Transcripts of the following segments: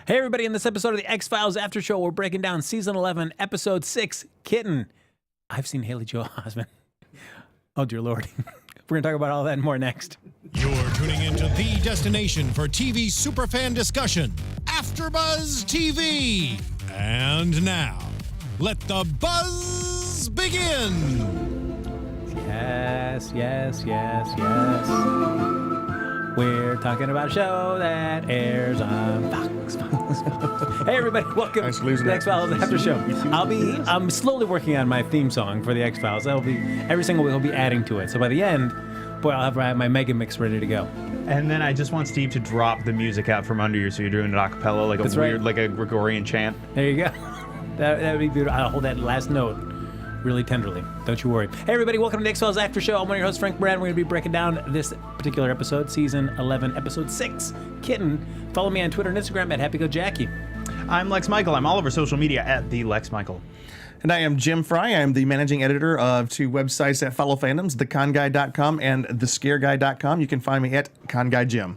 Hey, everybody, in this episode of the X-Files After Show, we're breaking down Season 11, Episode 6, Kitten. I've seen Haley Joel Osment. Oh, dear Lord. We're going to talk about all that and more next. You're tuning into the destination for TV superfan discussion, AFTERBUZZ TV. And now, let the buzz begin. Yes. We're talking about a show that airs on Fox. Hey, everybody, welcome to the X-Files After Show. I'm slowly working on my theme song for the X-Files. Every single week I'll be adding to it. So by the end, boy, I'll have my mega mix ready to go. And then I just want Steve to drop the music out from under you, so you're doing it a cappella, like like a Gregorian chant. There you go. That would be beautiful. I'll hold that last note really tenderly. Don't you worry. Hey, everybody, welcome to the X-Files After Show. I'm one of your hosts, Frank Moran. We're going to be breaking down this particular episode, Season 11, Episode 6, Kitten. Follow me on Twitter and Instagram at HappyGoJackie. I'm Lex Michael. I'm all over social media at the Lex Michael. And I am Jim Frye. I'm the managing editor of two websites that follow fandoms, theconguy.com and thescareguy.com. You can find me at ConGuyJim.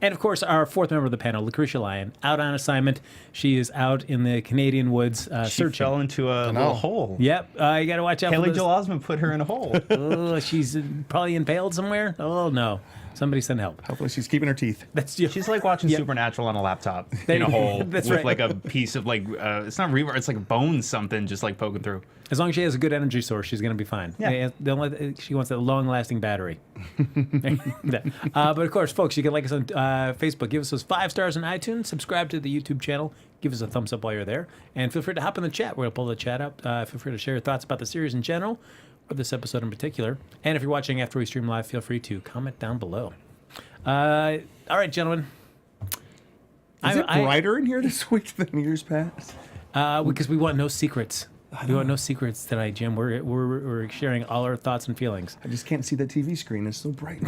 And, of course, our fourth member of the panel, Lucretia Lyon, out on assignment. She is out in the Canadian woods searching. She fell into a little hole. Yep. You got to watch out Haley for Joel Osment put her in a hole. Oh, she's probably impaled somewhere. Oh, no. Somebody send help. Hopefully she's keeping her teeth. She's like watching Supernatural on a laptop in a hole with like a piece of it's not rebar, it's like bone something just like poking through. As long as she has a good energy source, she's going to be fine. Yeah. She wants that long-lasting battery. But, of course, folks, you can like us on Facebook. Give us those 5 stars on iTunes. Subscribe to the YouTube channel. Give us a thumbs up while you're there. And feel free to hop in the chat. We're going to pull the chat up. Feel free to share your thoughts about the series in general or this episode in particular. And if you're watching after we stream live, feel free to comment down below. All right, gentlemen. Is it brighter in here this week than years past? Because we want no secrets. We want no secrets tonight, Jim. We're sharing all our thoughts and feelings. I just can't see the TV screen. It's so bright.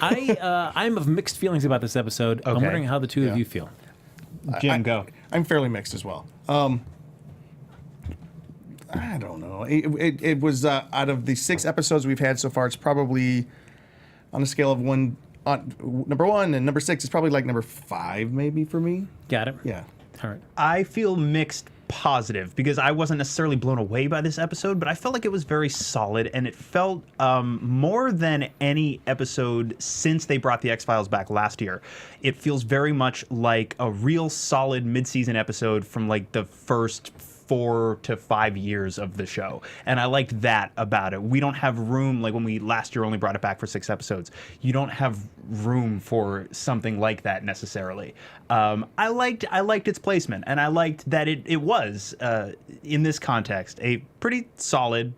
I'm of mixed feelings about this episode. Okay. I'm wondering how the two of you feel. Jim, go. I'm fairly mixed as well. I don't know. It was out of the 6 episodes we've had so far, it's probably on a scale of number 1 and number 6 is probably like number 5 maybe for me. Got it. Yeah. All right. I feel mixed positive because I wasn't necessarily blown away by this episode, but I felt like it was very solid, and it felt more than any episode since they brought the X-Files back last year. It feels very much like a real solid mid-season episode from like the first 4 to 5 years of the show, and I liked that about it. We don't have room, like when we last year only brought it back for 6 episodes, you don't have room for something like that necessarily. I liked its placement, and I liked that it was in this context a pretty solid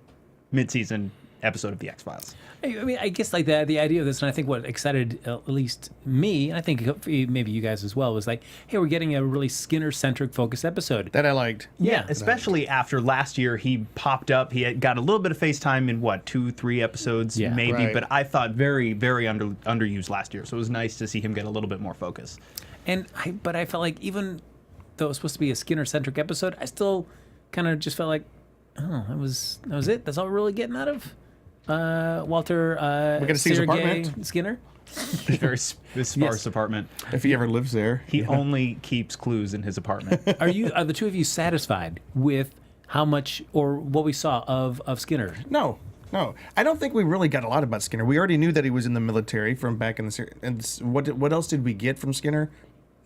mid-season episode of the X-Files. I mean, I guess like the idea of this, and I think what excited at least me, and I think maybe you guys as well, was like, hey, we're getting a really Skinner-centric focused episode. That I liked. Yeah, especially after last year he popped up. He had got a little bit of FaceTime in, 2-3 episodes maybe, right. But I thought very, very underused last year, so it was nice to see him get a little bit more focus. But I felt like even though it was supposed to be a Skinner-centric episode, I still kind of just felt like, oh, that was it? That's all we're really getting out of Walter we're gonna see his apartment. Skinner. Very sparse apartment. If he ever lives there. He only keeps clues in his apartment. Are the two of you satisfied with how much or what we saw of Skinner? No. I don't think we really got a lot about Skinner. We already knew that he was in the military from back in the series. And what else did we get from Skinner?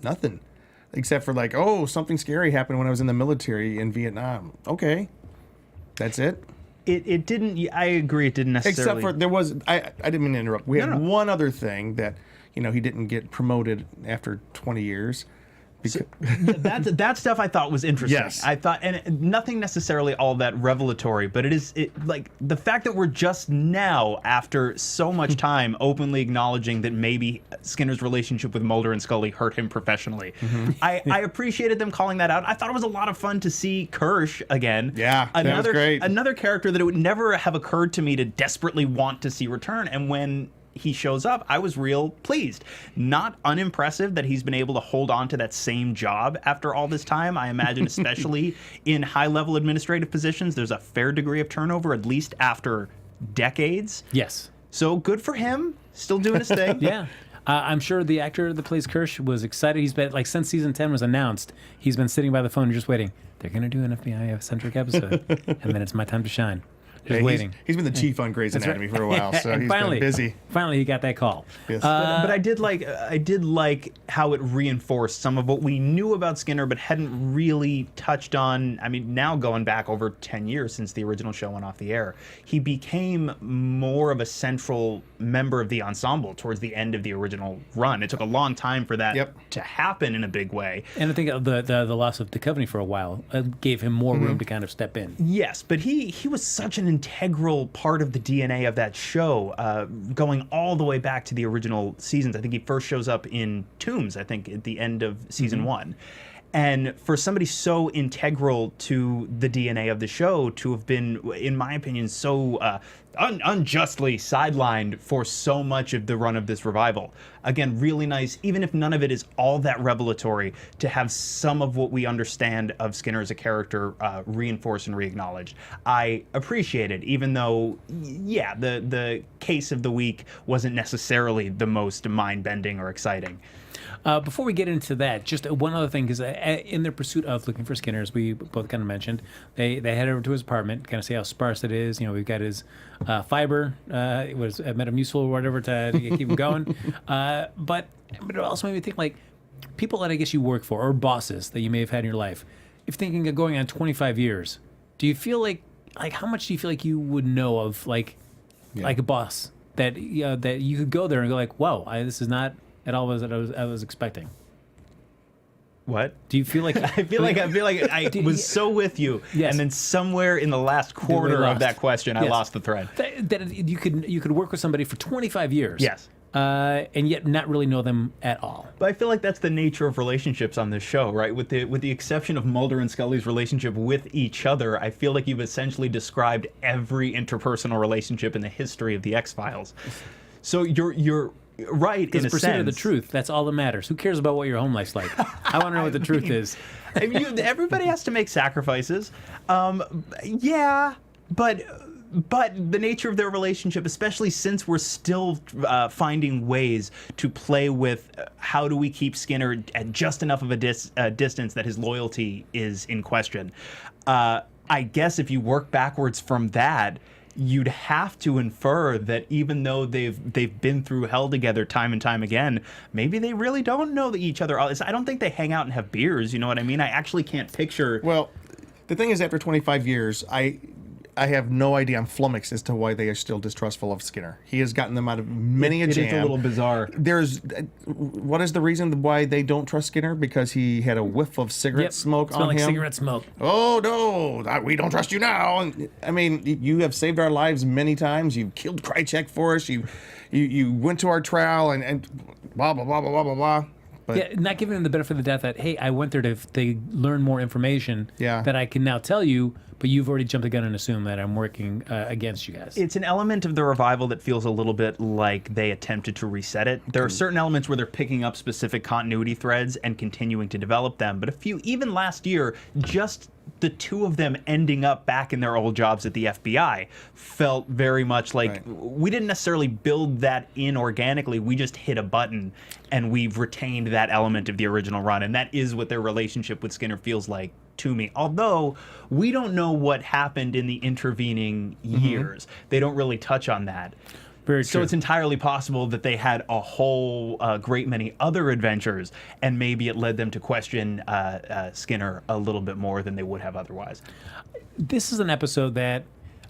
Nothing. Except for like, oh, something scary happened when I was in the military in Vietnam. Okay. That's it. It didn't. I agree. It didn't necessarily. Except for there was. I didn't mean to interrupt. We had one other thing that he didn't get promoted after 20 years. That stuff I thought was interesting. Yes. I thought, and nothing necessarily all that revelatory, but like the fact that we're just now, after so much time, openly acknowledging that maybe Skinner's relationship with Mulder and Scully hurt him professionally. Mm-hmm. I appreciated them calling that out. I thought it was a lot of fun to see Kirsch again. Yeah, that was great. Another character that it would never have occurred to me to desperately want to see return, and when he shows up, I was real pleased. Not unimpressive that he's been able to hold on to that same job after all this time. I imagine especially in high-level administrative positions, there's a fair degree of turnover, at least after decades. Yes. So good for him. Still doing his thing. Yeah. I'm sure the actor that plays Kirsch was excited. He's been, like, since season 10 was announced, he's been sitting by the phone just waiting. They're going to do an FBI-centric episode, and then it's my time to shine. Just waiting. He's been the chief on Grey's Anatomy for a while, so And he's finally, been busy. Finally, he got that call. Yes. But I did like how it reinforced some of what we knew about Skinner, but hadn't really touched on. I mean, now going back over 10 years since the original show went off the air, he became more of a central member of the ensemble towards the end of the original run. It took a long time for that to happen in a big way. And I think the loss of Duchovny for a while gave him more room to kind of step in. Yes, but he was such an integral part of the DNA of that show, going all the way back to the original seasons. I think he first shows up in Tombs, I think, at the end of season 1. And for somebody so integral to the DNA of the show to have been, in my opinion, so unjustly sidelined for so much of the run of this revival. Again, really nice, even if none of it is all that revelatory, to have some of what we understand of Skinner as a character reinforced and re-acknowledged. I appreciate it, even though, yeah, the case of the week wasn't necessarily the most mind-bending or exciting. Before we get into that, just one other thing, because in their pursuit of looking for Skinner, as we both kind of mentioned, they head over to his apartment, kind of see how sparse it is. You know, we've got his fiber, it was Metamucil or whatever to keep him going. But it also made me think, like, people that I guess you work for, or bosses that you may have had in your life, if thinking of going on 25 years, do you feel like how much do you feel like you would know of, like a boss that that you could go there and go like, whoa, this is not at all what I was expecting? What? Do you feel like I feel like I was so with you, and then somewhere in the last quarter of that question, I lost the thread. That you could work with somebody for 25 years. Yes. And yet not really know them at all. But I feel like that's the nature of relationships on this show, right? With the exception of Mulder and Scully's relationship with each other, I feel like you've essentially described every interpersonal relationship in the history of the X-Files. So you're right in a pursuit sense. of the truth, that's all that matters. Who cares about what your home life's like? I want to know what the truth is. I mean, everybody has to make sacrifices. Yeah, but the nature of their relationship, especially since we're still finding ways to play with how do we keep Skinner at just enough of a distance that his loyalty is in question. I guess if you work backwards from that, you'd have to infer that even though they've been through hell together time and time again, maybe they really don't know each other. I don't think they hang out and have beers. You know what I mean? I actually can't picture. Well, the thing is, after 25 years, I have no idea. I'm flummoxed as to why they are still distrustful of Skinner. He has gotten them out of many a jam. It is a little bizarre. What is the reason why they don't trust Skinner? Because he had a whiff of cigarette smoke on like him. Cigarette smoke. Oh no, we don't trust you now. And, I mean, you have saved our lives many times. You've killed Krychek for us. You went to our trial and blah blah blah blah blah blah blah. But, yeah, not giving them the benefit of the doubt that, hey, I went there to learn more information that I can now tell you, but you've already jumped the gun and assumed that I'm working against you guys. It's an element of the revival that feels a little bit like they attempted to reset it. There are certain elements where they're picking up specific continuity threads and continuing to develop them, but even last year, just the two of them ending up back in their old jobs at the FBI felt very much like we didn't necessarily build that in organically. We just hit a button and we've retained that element of the original run. And that is what their relationship with Skinner feels like to me. Although we don't know what happened in the intervening years. They don't really touch on that. Very so true. It's entirely possible that they had a whole great many other adventures, and maybe it led them to question Skinner a little bit more than they would have otherwise. This is an episode that,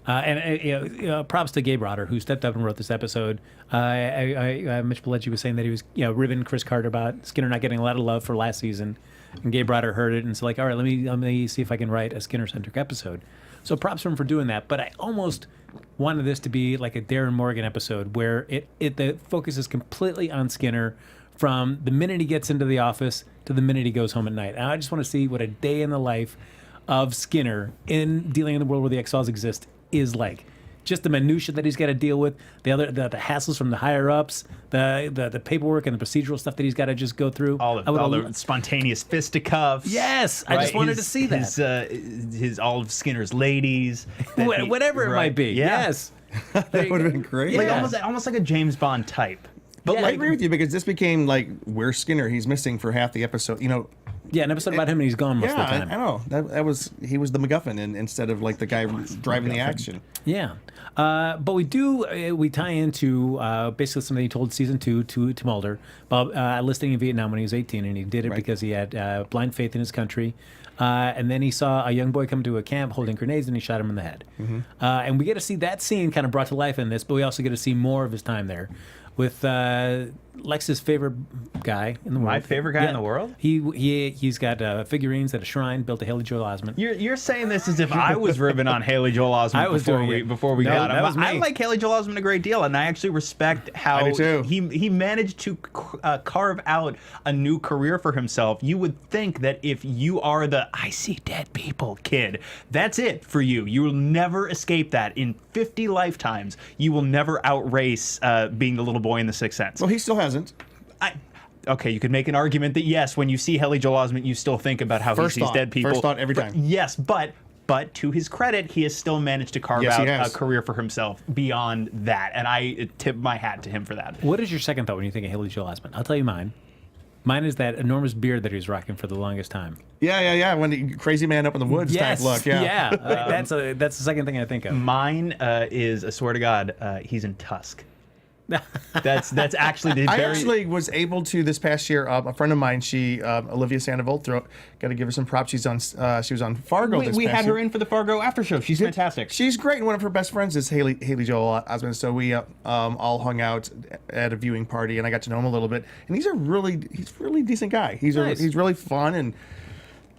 props to Gabe Rotter, who stepped up and wrote this episode. Mitch Pileggi was saying that he was ribbing Chris Carter about Skinner not getting a lot of love for last season, and Gabe Rotter heard it and was like, all right, let me see if I can write a Skinner-centric episode. So props to him for doing that, but I almost wanted this to be like a Darren Morgan episode where the focus is completely on Skinner from the minute he gets into the office to the minute he goes home at night. And I just want to see what a day in the life of Skinner in dealing in the world where the X-Files exist is like. Just the minutia that he's got to deal with, the hassles from the higher ups, the paperwork and the procedural stuff that he's got to just go through. All the spontaneous fisticuffs. Yes, right? I just wanted to see that. His all of Skinner's ladies, whatever it might be. Yeah. Yes, that would have been great. Like almost like a James Bond type. But I agree with you because this became like, where's Skinner? He's missing for half the episode. You know. Yeah, an episode about him and he's gone most of the time. I know. He was the MacGuffin instead of like the guy driving the action. Yeah. But we tie into basically something he told season 2 to Mulder about enlisting in Vietnam when he was 18, and he did it because he had blind faith in his country. And then he saw a young boy come to a camp holding grenades, and he shot him in the head. And we get to see that scene kind of brought to life in this, but we also get to see more of his time there with Lex's favorite guy in the world. My favorite guy in the world? He's got figurines at a shrine built to Haley Joel Osment. You're saying this as if I was ribbing on Haley Joel Osment before we got him. That was me. I like Haley Joel Osment a great deal, and I actually respect how he managed to carve out a new career for himself. You would think that if you are the I see dead people kid, that's it for you. You will never escape that. In 50 lifetimes, you will never outrace being the little boy in The Sixth Sense. Well, he still hasn't. Okay, you could make an argument that yes, when you see Haley Joel Osment, you still think about how he sees dead people. First thought every time. Yes, but to his credit, he has still managed to carve out a career for himself beyond that, and I tip my hat to him for that. What is your second thought when you think of Haley Joel Osment? I'll tell you mine. Mine is that enormous beard that he was rocking for the longest time. Yeah. When the crazy man up in the woods type look. Yeah. That's the second thing I think of. Mine is, I swear to God, he's in Tusk. That's actually the I actually was able to this past year. A friend of mine, Olivia Sandoval, got to give her some props. She was on Fargo. We had her in for the Fargo after show. She's fantastic. She's great. And one of her best friends is Haley Joel Osment. So we all hung out at a viewing party, and I got to know him a little bit. And he's a really decent guy. He's really fun, and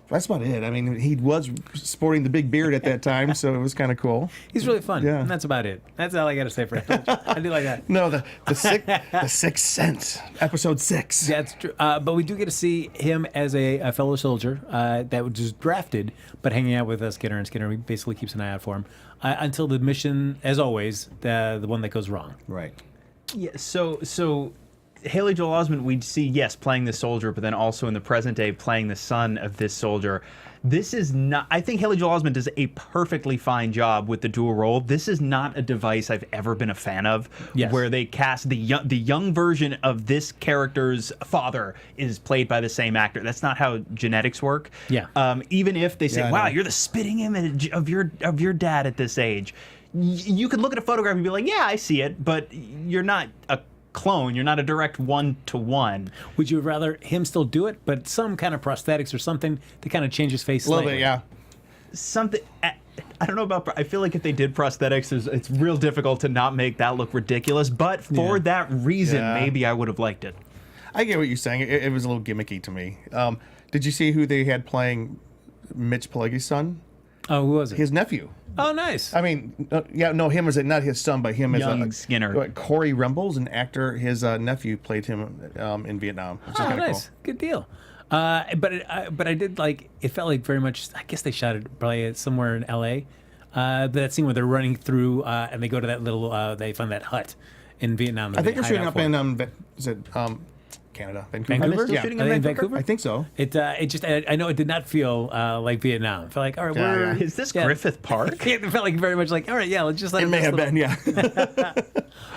that's about it. I mean, he was sporting the big beard at that time, so it was kind of cool. He's really fun. Yeah. And that's about it. That's all I got to say for him. I do like that. No, the Sixth Sense, episode 6. That's true. But we do get to see him as a fellow soldier that was just drafted, but hanging out with Skinner, and Skinner basically keeps an eye out for him until the mission, as always, the one that goes wrong. Right. Yeah. So Haley Joel Osment, we'd see, yes, playing the soldier, but then also in the present day playing the son of this soldier. This is not, I think Haley Joel Osment does a perfectly fine job with the dual role. This is not a device I've ever been a fan of, where they cast the young version of this character's father is played by the same actor. That's not how genetics work. Yeah. Even if they say, wow, you're the spitting image of your dad at this age. You could look at a photograph and be like, yeah, I see it, but you're not a clone. You're not a direct one-to-one. Would you rather him still do it, but some kind of prosthetics or something to kind of change his face a little bit, yeah. Something. I don't know about. I feel like if they did prosthetics, it's real difficult to not make that look ridiculous. But for that reason, maybe I would have liked it. I get what you're saying. It was a little gimmicky to me. Did you see who they had playing Mitch Pileggi's son? Oh, who was it? His nephew. Oh, nice. I mean, him as not his son, but him young as Skinner. Corey Rumbles, an actor. His nephew played him in Vietnam. Which is kind of nice. Cool. Good deal. But I did like. It felt like very much. I guess they shot it probably somewhere in L.A. That scene where they're running through and they go to that little. They find that hut in Vietnam. I think they're shooting up in Canada, Vancouver. Still shooting in Vancouver? I think so. It just I know it did not feel like Vietnam. It felt like, all right, is this Griffith Park? It felt like very much like, all right, let's just let it may have been,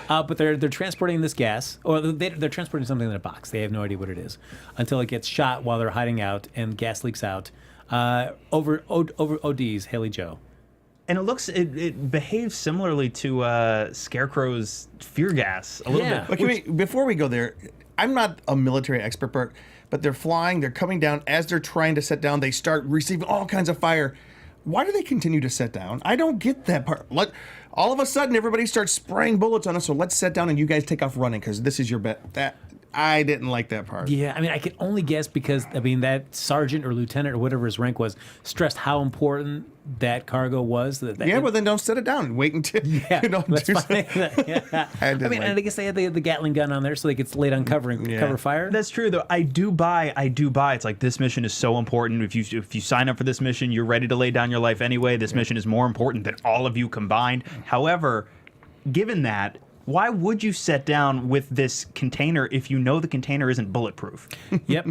but they're transporting this gas, or they're transporting something in a box. They have no idea what it is until it gets shot while they're hiding out, and gas leaks out over OD's Haley Joe. And it behaves similarly to Scarecrow's fear gas a little bit. But before we go there, I'm not a military expert, but they're flying, they're coming down. As they're trying to set down, they start receiving all kinds of fire. Why do they continue to set down? I don't get that part. Like, all of a sudden, everybody starts spraying bullets on us, so let's set down and you guys take off running because this is your bet. That I didn't like that part. Yeah, I mean, I can only guess because, that sergeant or lieutenant or whatever his rank was stressed how important that cargo was. Well, then don't set it down and wait until, that's do fine. and I guess they had the Gatling gun on there so they could lay down cover and cover fire. That's true, though. I do buy. It's like, this mission is so important. If you sign up for this mission, you're ready to lay down your life anyway. This mission is more important than all of you combined. However, given that, why would you set down with this container if you know the container isn't bulletproof? Yep.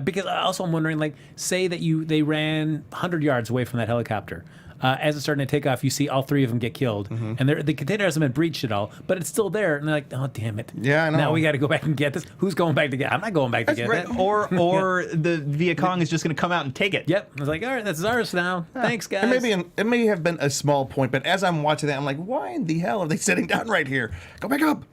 Because also I'm wondering, like, say that they ran 100 yards away from that helicopter. as it's starting to take off, you see all 3 of them get killed, and the container hasn't been breached at all, but it's still there. And they're like, "Oh, damn it! Yeah, I know. Now we got to go back and get this. Who's going back to get? I'm not going back to get that." Or the Viet Cong is just going to come out and take it. Yep. I was like, "All right, that's ours now. Thanks, guys." It may have been a small point, but as I'm watching that, I'm like, why in the hell are they sitting down right here? Go back up.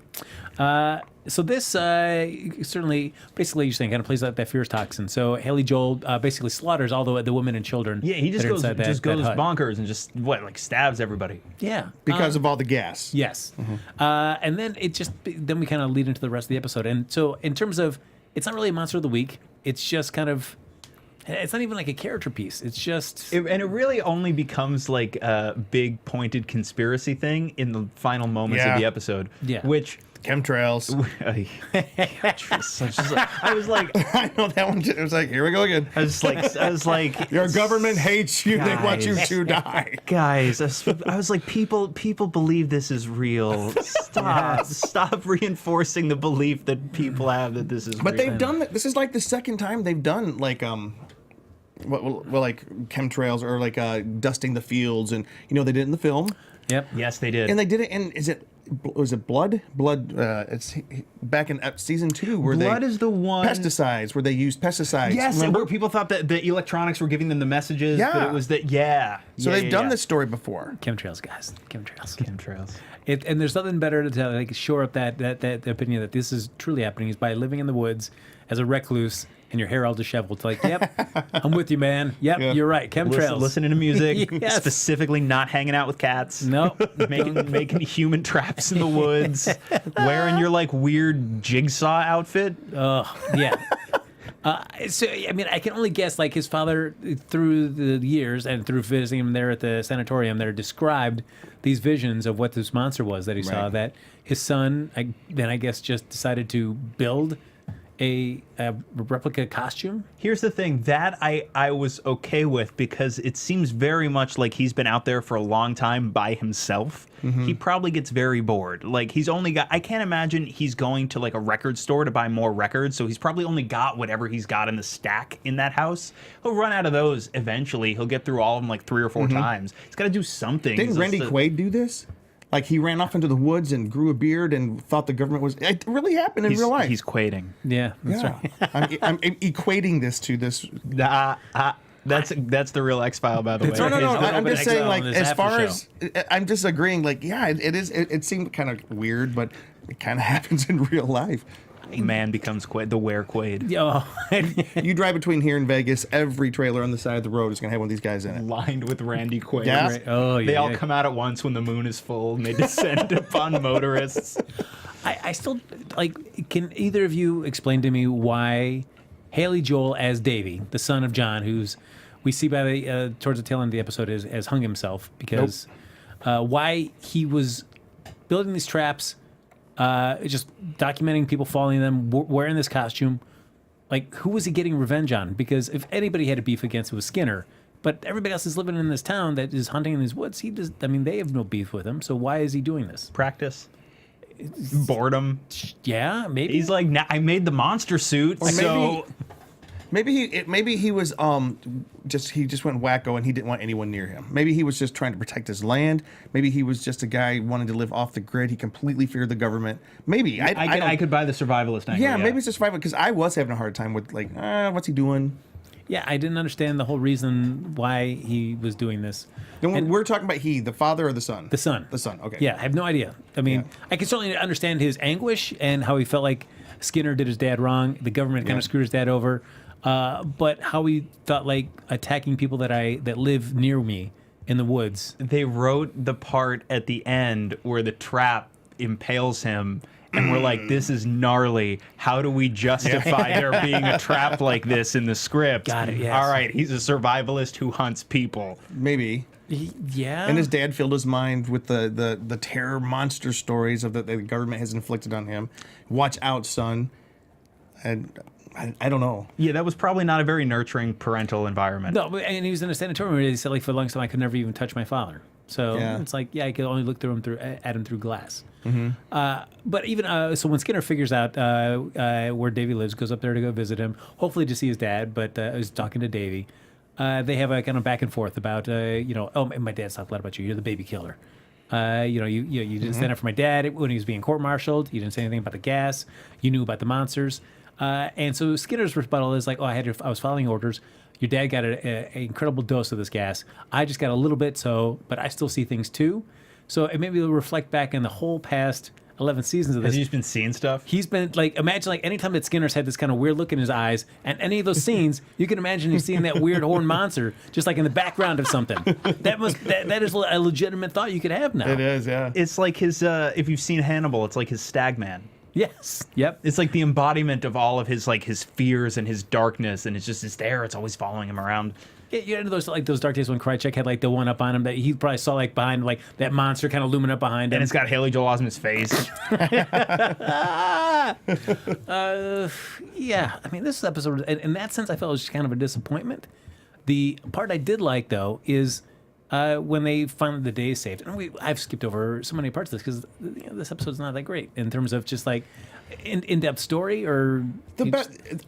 So this certainly, basically, you're saying kind of plays out that fear toxin. So Haley Joel basically slaughters all the women and children. Yeah, he just that are goes inside that hut. bonkers and just stabs everybody. Yeah, Because of all the gas. yes. And then then we kind of lead into the rest of the episode. And so in terms of, it's not really a monster of the week. It's just kind of. It's not even like a character piece. It's just. And it really only becomes like a big pointed conspiracy thing in the final moments of the episode. Yeah. Which. Chemtrails. I was like, I know that one. It was like, here we go again. I was like, Your government hates you. They want you Guys. to die. guys, I was like, people believe this is real. Stop reinforcing the belief that people have that this is But real. they've done that. This is like the second time they've done like like chemtrails or like dusting the fields, and they did it in the film, Yep. Yes, they did. and they did it in was it Blood? It's back in season 2 where Blood is the one. pesticides where they used pesticides. Yes, remember? where people thought that the electronics were giving them the messages, but Yeah. it was that, yeah. So Yeah, they've yeah, done yeah. this story before. Chemtrails, guys. Chemtrails. Chemtrails. And there's nothing better to shore up that opinion that this is truly happening is by living in the woods as a recluse and your hair all disheveled. It's like, yep, I'm with you, man. Yep, Yeah. you're right. Chemtrails. Listening to music, Yes. specifically not hanging out with cats. Nope. making human traps in the woods, wearing your like weird jigsaw outfit. Yeah. So, I mean, I can only guess, like, his father, through the years and through visiting him there at the sanatorium, there described these visions of what this monster was that he saw, Right. that his son, I guess, just decided to build a replica costume. Here's the thing that I was okay with, because it seems very much like he's been out there for a long time by himself. He probably gets very bored. Like, he's only got, I can't imagine he's going to like a record store to buy more records, so he's probably only got whatever he's got in the stack in that house. He'll run out of those eventually. He'll get through all of them like 3 or 4 times. He's got to do something. Didn't It's Randy just a- Quaid do this? Like he ran off into the woods and grew a beard and thought the government was. It really happened in real life. He's quading. Yeah, that's yeah. right. I'm equating this to this. That's the real X file, by the way. No, no, no. He's a little I'm bit just saying, exile like, in this as after far show. as I'm just agreeing, like, yeah, it is. It seemed kind of weird, but it kind of happens in real life. Man becomes Quaid, the were Quaid. Oh, You drive between here and Vegas, every trailer on the side of the road is gonna have one of these guys in it. Lined with Randy Quaid. Yeah. Right. Oh, yeah. They all come out at once when the moon is full, and they descend upon motorists. I still, like, can either of you explain to me why Haley Joel as Davy, the son of John, who's we see by the towards the tail end of the episode has hung himself because why he was building these traps, just documenting people falling in them, wearing this costume. Like, who was he getting revenge on? Because if anybody had a beef against, it was Skinner. But everybody else is living in this town that is hunting in these woods. He does. I mean, they have no beef with him. So why is he doing this? Practice. Boredom. Yeah, maybe. He's like, nah, I made the monster suit, Or so maybe he was he just went wacko and he didn't want anyone near him. Maybe he was just trying to protect his land. Maybe he was just a guy wanting to live off the grid. He completely feared the government. Maybe I could buy the survivalist angle. yeah, maybe it's just survival because I was having a hard time with like, what's he doing? Yeah, I didn't understand the whole reason why he was doing this. And we're talking about the father or the son? The son. The son. Okay. Yeah, I have no idea. I mean, Yeah. I can certainly understand his anguish and how he felt like Skinner did his dad wrong. The government kind Yeah. of screwed his dad over. But how he thought like attacking people that live near me in the woods. They wrote the part at the end where the trap impales him, and we're like, this is gnarly. How do we justify there being a trap like this in the script? Got it, yes. All right, he's a survivalist who hunts people. Maybe. Yeah. And his dad filled his mind with the terror monster stories of that the government has inflicted on him. Watch out, son. And I don't know. Yeah, that was probably not a very nurturing parental environment. No, and he was in a sanatorium where he said like for the longest time I could never even touch my father. So Yeah. it's like, yeah, I could only look at him through glass. But even so, when Skinner figures out where Davy lives, goes up there to go visit him, hopefully to see his dad. But I was talking to Davy. they have a kind of back and forth about, oh, my dad's talked a lot about you. You're the baby killer. You didn't stand up for my dad when he was being court-martialed. You didn't say anything about the gas. You knew about the monsters. And so Skinner's rebuttal is like, oh, I was following orders. Your dad got an incredible dose of this gas. I just got a little bit, but I still see things too. So it maybe will reflect back in the whole past 11 seasons of this. Has he just been seeing stuff? He's been imagine anytime that Skinner's had this kind of weird look in his eyes, and any of those scenes, you can imagine he's seeing that weird horned monster just in the background of something. That is a legitimate thought you could have now. It is, yeah. It's like his, if you've seen Hannibal, it's like his Stagman. Yes. Yep. It's like the embodiment of all of his his fears and his darkness, and it's just there. It's always following him around. Yeah, you know those dark days when Krychek had the one up on him that he probably saw behind that monster kind of looming up behind him. And it's got Haley Joel Osment's face. Yeah, I mean this episode, in that sense, I felt it was just kind of a disappointment. The part I did like though is when they finally the day is saved. And I've skipped over so many parts of this because this episode's not that great in terms of just in-depth story or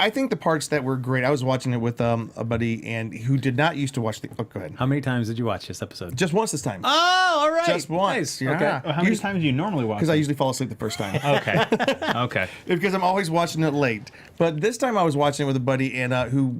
I think the parts that were great. I was watching it with a buddy and who did not used to watch the. Oh, go ahead. How many times did you watch this episode? Just once this time. Oh, all right. Just once. Nice. Yeah. Okay. How many times do you normally watch? Because I usually fall asleep the first time. Okay. Okay. Because I'm always watching it late. But this time I was watching it with a buddy and who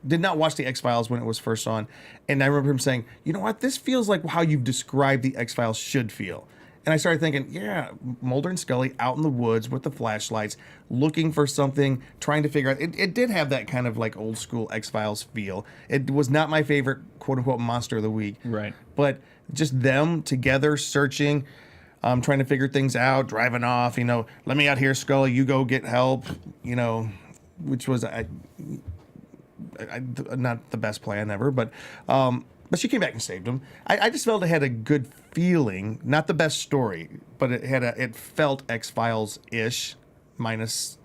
did not watch the X-Files when it was first on, and I remember him saying, "You know what? This feels like how you've described the X-Files should feel." And I started thinking, yeah, Mulder and Scully out in the woods with the flashlights, looking for something, trying to figure out. It did have that kind of old school X-Files feel. It was not my favorite quote unquote monster of the week. Right. But just them together searching, trying to figure things out, driving off, let me out here, Scully, you go get help, which was not the best plan ever, but she came back and saved him. I just felt it had a good feeling, not the best story, but it felt X-Files-ish, minus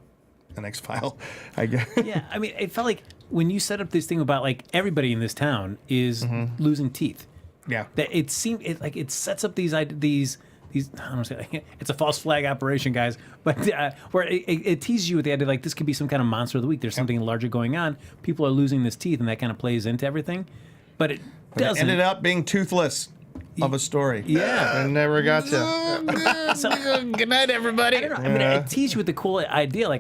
an X-File, I guess. Yeah, I mean, it felt like when you set up this thing about everybody in this town is losing teeth. Yeah. That it seemed it sets up these I don't say it's a false flag operation, guys, but where it teases you with the idea this could be some kind of monster of the week. There's something larger going on. People are losing this teeth, and that kind of plays into everything. But it doesn't. It ended up being toothless of a story. Yeah. I never got you. So, Good night, everybody. I don't know. I mean, it teases you with the cool idea, and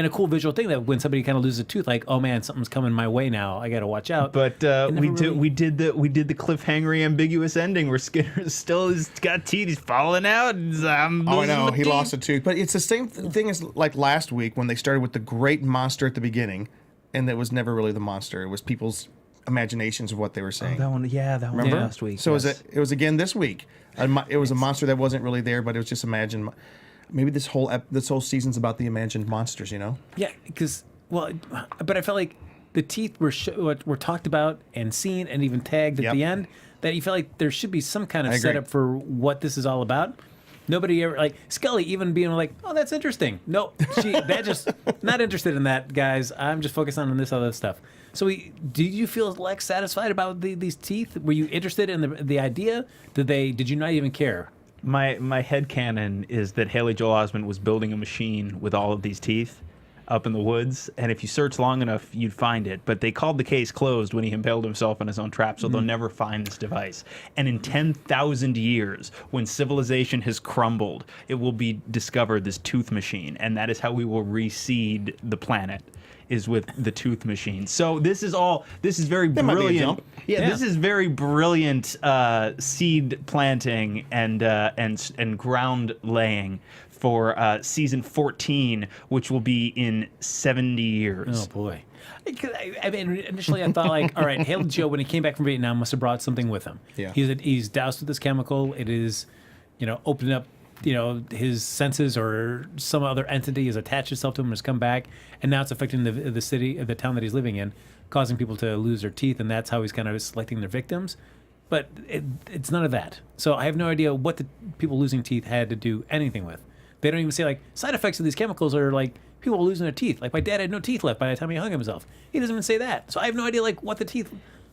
a cool visual thing that when somebody kind of loses a tooth, oh man, something's coming my way now. I got to watch out. But we did the cliffhanger ambiguous ending where Skinner still has got teeth. He's falling out. I know he lost a tooth, but it's the same thing as last week when they started with the great monster at the beginning, and it was never really the monster. It was people's imaginations of what they were saying. That one Remember? last week. So yes. it was again this week. It was a monster that wasn't really there, but it was just imagined. Maybe this whole season's about the imagined monsters, Yeah, but I felt like the teeth were talked about and seen and even tagged at the end. That you felt like there should be some kind of setup for what this is all about. Nobody ever Scully even being oh, that's interesting. Nope, that just not interested in that, guys. I'm just focused on this other stuff. So, did you feel satisfied about these teeth? Were you interested in the idea? Did you not even care? My headcanon is that Haley Joel Osment was building a machine with all of these teeth up in the woods, and if you search long enough, you'd find it. But they called the case closed when he impaled himself on his own trap, so they'll never find this device. And in 10,000 years, when civilization has crumbled, it will be discovered, this tooth machine, and that is how we will reseed the planet. Is with the tooth machine. So this is very brilliant. Yeah, this is very brilliant seed planting and ground laying for season 14, which will be in 70 years. Oh boy. I mean, initially I thought all right, Haley Joe, when he came back from Vietnam, must have brought something with him. Yeah. He's doused with this chemical. It is, opened up his senses, or some other entity has attached itself to him and has come back, and now it's affecting the city, the town that he's living in, causing people to lose their teeth, and that's how he's kind of selecting their victims. But it's none of that. So I have no idea what the people losing teeth had to do anything with. They don't even say side effects of these chemicals are people losing their teeth. My dad had no teeth left by the time he hung himself. He doesn't even say that. So I have no idea what the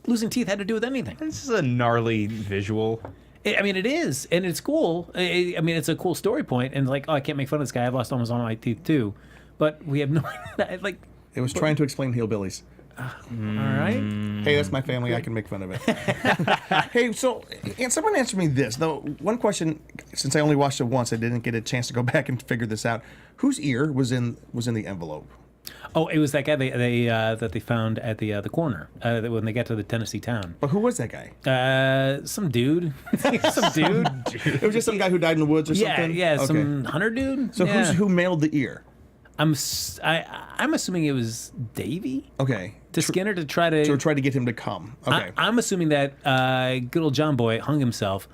losing teeth had to do with anything. This is a gnarly visual. I mean, it is, and it's cool. I mean, it's a cool story point, and oh, I can't make fun of this guy. I've lost almost all my teeth too, but we have no It was trying to explain hillbillies. right. Hey, that's my family. I can make fun of it. Hey, so and someone answer me this though. One question, since I only watched it once, I didn't get a chance to go back and figure this out. Whose ear was in the envelope? Oh, it was that guy that they found at the corner when they got to the Tennessee town. But who was that guy? Some dude. Some dude. It was just some guy who died in the woods or something. Yeah, Okay. some hunter dude. So yeah. who mailed the ear? I'm assuming it was Davy Okay. to Skinner to try to. To try to get him to come. Okay. I'm assuming that good old John Boy hung himself.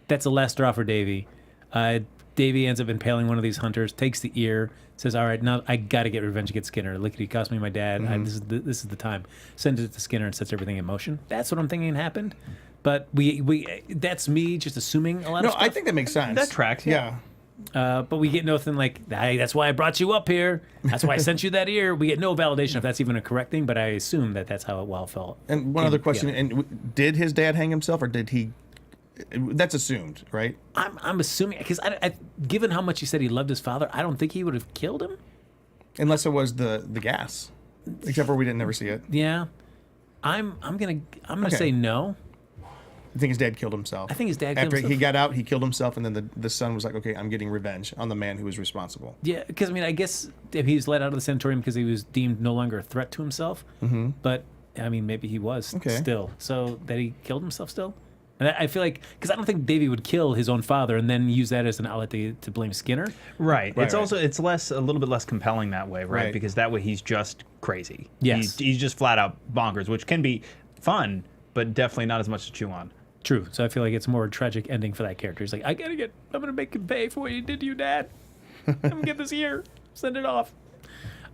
That's the last straw for Davy. Davy ends up impaling one of these hunters, takes the ear, says, "All right, now I got to get revenge against Skinner. Look, he cost me my dad. This is the time." Sends it to Skinner and sets everything in motion. That's what I'm thinking happened. But we that's me just assuming a lot No, of stuff. I think that makes sense. That tracks, yeah. But we get nothing like, "Hey, that's why I brought you up here. That's why I sent you that ear." We get no validation if that's even a correct thing, but I assume that that's how it felt. And one other question: and did his dad hang himself, or did he? That's assumed, right? I'm assuming because given how much he said he loved his father, I don't think he would have killed him. Unless it was the gas, except for we didn't never see it. Yeah, I'm gonna Okay. say no. I think his dad killed himself. I think his dad killed after he himself. got out, he killed himself, and then the son was like, "Okay, I'm getting revenge on the man who was responsible." Yeah, because I mean, I guess if he was let out of the sanatorium because he was deemed no longer a threat to himself. Mm-hmm. But I mean, maybe he was still. So that he killed himself still. And I feel like, because I don't think Davy would kill his own father and then use that as an outlet to blame Skinner. Right. It's right. also a little bit less compelling that way, right? Right. Because that way he's just crazy. Yes. He's just flat out bonkers, which can be fun, but definitely not as much to chew on. True. So I feel like it's more a tragic ending for that character. He's like, I'm going to make him pay for what you did to your dad. I'm going to get this ear. Send it off.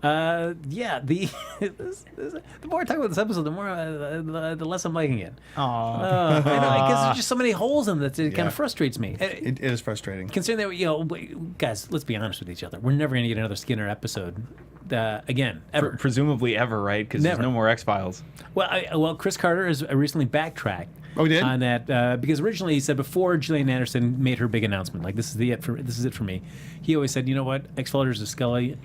Yeah, the more I talk about this episode, the more the less I'm liking it. I know, I guess there's just so many holes in it that it kind of frustrates me. It is frustrating. Considering that, guys, let's be honest with each other. We're never going to get another Skinner episode again, ever. Presumably ever, right? Because there's Never. no more X-Files. Well, Chris Carter has recently backtracked. Oh, he did? On that because originally he said before Gillian Anderson made her big announcement, like this is it for me. He always said, you know what, X-Files is Scully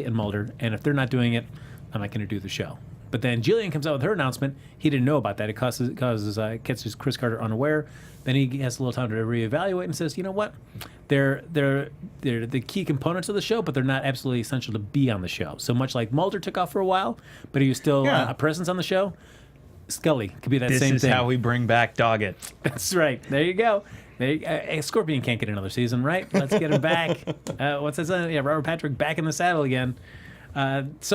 and Mulder, and if they're not doing it, I'm not going to do the show. But then Gillian comes out with her announcement. He didn't know about that. It catches Chris Carter unaware. Then he has a little time to reevaluate and says, you know what, they're the key components of the show, but they're not absolutely essential to be on the show. So much like Mulder took off for a while, but he was still a presence on the show. Scully could be that same thing. This is how we bring back Doggett. That's right. There you go. Scorpion can't get another season, right? Let's get him back. What's his name? Yeah, Robert Patrick back in the saddle again. Chris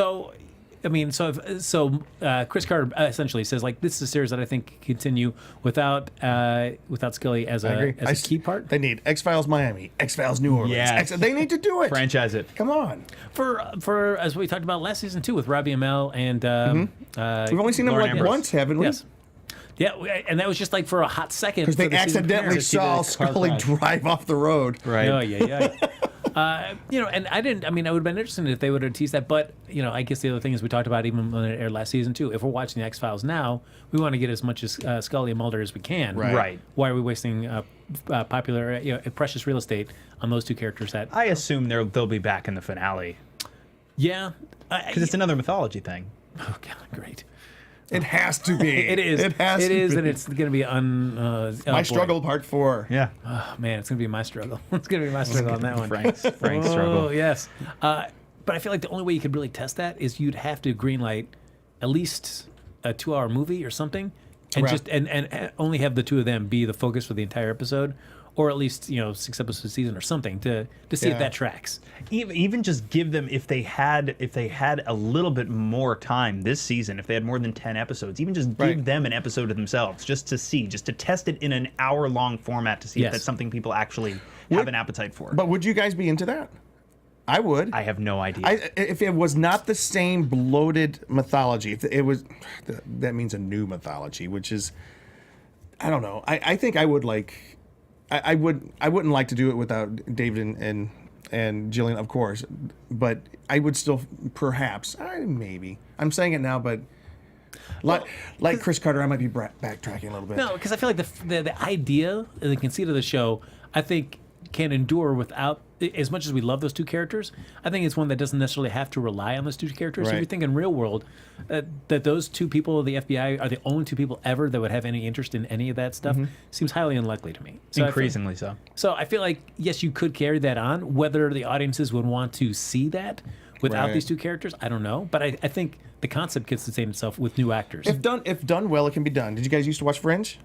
Carter essentially says, like, this is a series that I think can continue without Scully as a key part. They need X-Files Miami, X-Files New Orleans. Yes. They need to do it. Franchise it. Come on. For as we talked about last season too with Robbie Amell and We've only seen them Lauren like Ambrose. once, haven't we? yes. Yeah, and that was just like for a hot second. Because they for the season accidentally premiere. saw see the car Scully crash. drive off the road. Right. Oh, yeah. And I didn't. I mean, it would have been interesting if they would have teased that. But I guess the other thing is we talked about even when it aired last season too. If we're watching the X-Files now, we want to get as much as Scully and Mulder as we can. Right. Why are we wasting popular, precious real estate on those two characters? That I assume they'll be back in the finale yeah, because it's another mythology thing. oh god, great. It has to be. It is. It has It to is, be. and it's going to be My struggle, part 4. Yeah. Oh, man, it's going to be my struggle. It's going to be my struggle on that one. Frank's Oh, struggle. yes. But I feel like the only way you could really test that is you'd have to greenlight at least a 2-hour movie or something, and Right. just and only have the two of them be the focus for the entire episode, or at least 6 episode season or something to see if Yeah. that tracks. Even just give them if they had a little bit more time this season, if they had more than 10 episodes, even just give Right. them an episode of themselves, just to test it in an hour-long format to see Yes. if that's something people actually have an appetite for. But would you guys be into that? I would. I have no idea. If it was not the same bloated mythology, if it was, that means a new mythology, which is, I don't know. I think I would like, I wouldn't like to do it without David and Gillian, of course, but I would still perhaps, maybe. I'm saying it now, but like Chris Carter, I might be backtracking a little bit. No, because I feel like the idea, the conceit of the show, I think can endure without, as much as we love those two characters, I think it's one that doesn't necessarily have to rely on those two characters. So if Right. you think in real world that those two people, the FBI, are the only two people ever that would have any interest in any of that stuff, seems highly unlikely to me. So Increasingly so. So I feel like, yes, you could carry that on. Whether the audiences would want to see that without Right. these two characters, I don't know. But I think the concept could sustain itself with new actors. If done well, it can be done. Did you guys used to watch Fringe?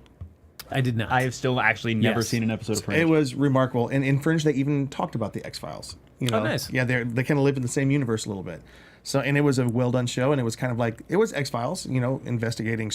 I did not. I have still actually never Yes. seen an episode of Fringe. It was remarkable. And in Fringe, they even talked about the X-Files. You know? nice. Yeah, they kind of live in the same universe a little bit. So, and it was a well-done show, and it was kind of like, it was X-Files, you know, investigating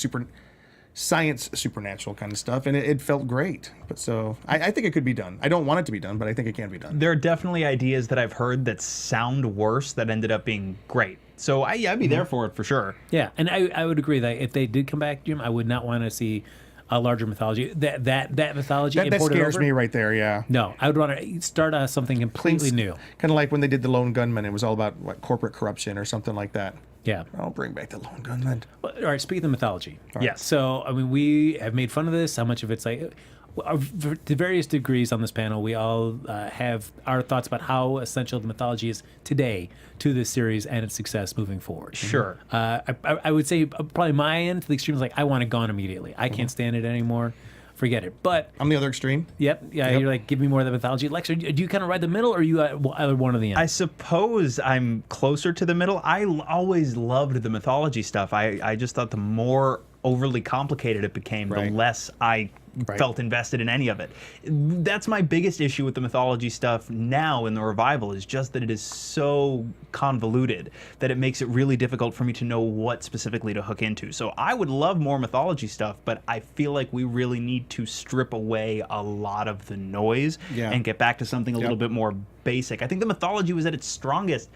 science, supernatural kind of stuff, and it felt great. But so, I think it could be done. I don't want it to be done, but I think it can be done. There are definitely ideas that I've heard that sound worse that ended up being great. So I'd be there for it for sure. Yeah, and I would agree that if they did come back, Jim, I would not want to see a larger mythology. That mythology That imported scares over. me right there, yeah. No, I would want to start something completely new. Kind of like when they did The Lone Gunman. It was all about, what, corporate corruption or something like that. Yeah. I'll bring back The Lone Gunman. Well, all right, speaking of mythology. Yes. So, I mean, we have made fun of this, how much of it's like, to various degrees on this panel, we all have our thoughts about how essential the mythology is today to this series and its success moving forward. Sure. I would say probably my end to the extreme is like, I want it gone immediately. I can't stand it anymore. Forget it. But, I'm the other extreme. yep, you're like, give me more of the mythology. Lex, do you kind of ride the middle, or are you either one or the end? I suppose I'm closer to the middle. I always loved the mythology stuff. I just thought the more overly complicated it became, Right. the less I felt invested in any of it. That's my biggest issue with the mythology stuff now in the revival, is just that it is so convoluted that it makes it really difficult for me to know what specifically to hook into. So I would love more mythology stuff, but I feel like we really need to strip away a lot of the noise Yeah. and get back to something a little bit more basic. I think the mythology was at its strongest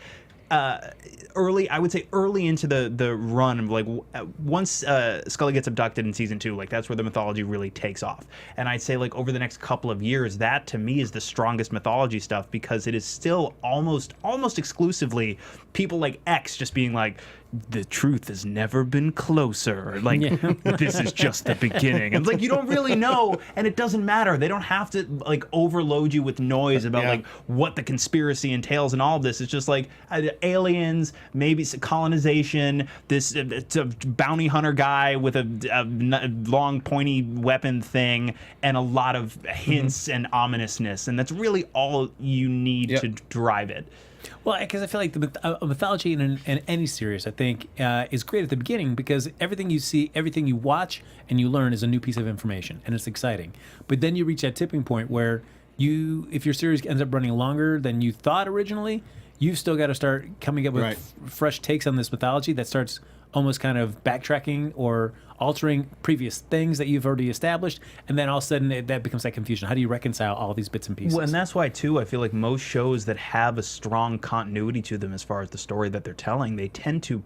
I would say early into the run, like once Scully gets abducted in season 2, like that's where the mythology really takes off. And I'd say like over the next couple of years, that to me is the strongest mythology stuff, because it is still almost exclusively people like X just being like, the truth has never been closer. Like, this is just the beginning. And it's like, you don't really know, and it doesn't matter. They don't have to like overload you with noise about like what the conspiracy entails and all of this. It's just like aliens, maybe colonization, this it's a bounty hunter guy with a long pointy weapon thing, and a lot of hints and ominousness. And that's really all you need to drive it. Well, because I feel like the mythology in any series, I think, is great at the beginning, because everything you see, everything you watch and you learn is a new piece of information, and it's exciting. But then you reach that tipping point where if your series ends up running longer than you thought originally, you've still got to start coming up with fresh takes on this mythology that starts almost kind of backtracking or altering previous things that you've already established, and then all of a sudden that becomes that confusion. How do you reconcile all these bits and pieces? Well, and that's why too I feel like most shows that have a strong continuity to them as far as the story that they're telling, they tend to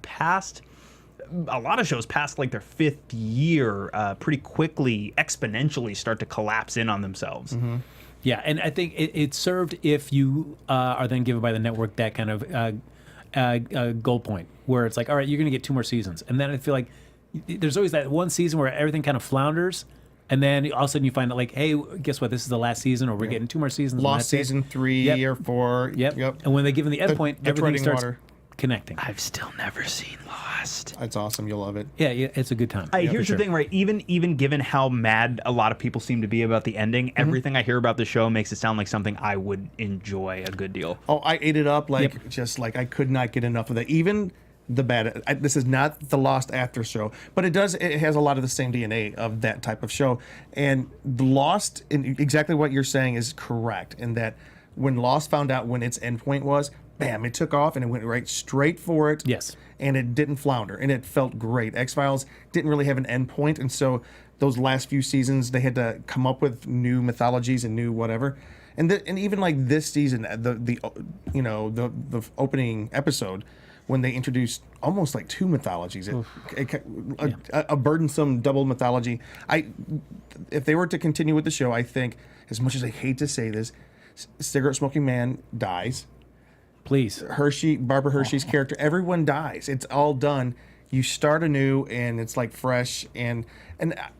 a lot of shows past like their 5th year pretty quickly, exponentially start to collapse in on themselves. Mm-hmm. Yeah, and I think it served if you are then given by the network that kind of goal point where it's like, all right, you're going to get 2 more seasons. And then I feel like there's always that one season where everything kind of flounders, and then all of a sudden you find out like, hey, guess what? This is the last season, or we're getting 2 more seasons. Lost season 3 or 4. Yep. And when they give them the end point, the everything treading starts water. connecting. I've still never seen Lost. That's awesome. You'll love it. Yeah, it's a good time. Here's for the sure. thing, right? Even given how mad a lot of people seem to be about the ending, everything I hear about the show makes it sound like something I would enjoy a good deal. Oh, I ate it up like just like I could not get enough of that. Even the bad. This is not the Lost after show, but it has a lot of the same DNA of that type of show. And the Lost, and exactly what you're saying is correct, in that when Lost found out when its endpoint was, bam, it took off and it went right straight for it. Yes. And it didn't flounder, and it felt great. X-Files didn't really have an endpoint, and so those last few seasons they had to come up with new mythologies and new whatever. And even like this season, the opening episode, when they introduced almost like 2 mythologies, a burdensome double mythology. If they were to continue with the show, I think, as much as I hate to say this, cigarette smoking man dies. Please. Barbara Hershey's character, everyone dies. It's all done. You start anew, and it's like fresh, and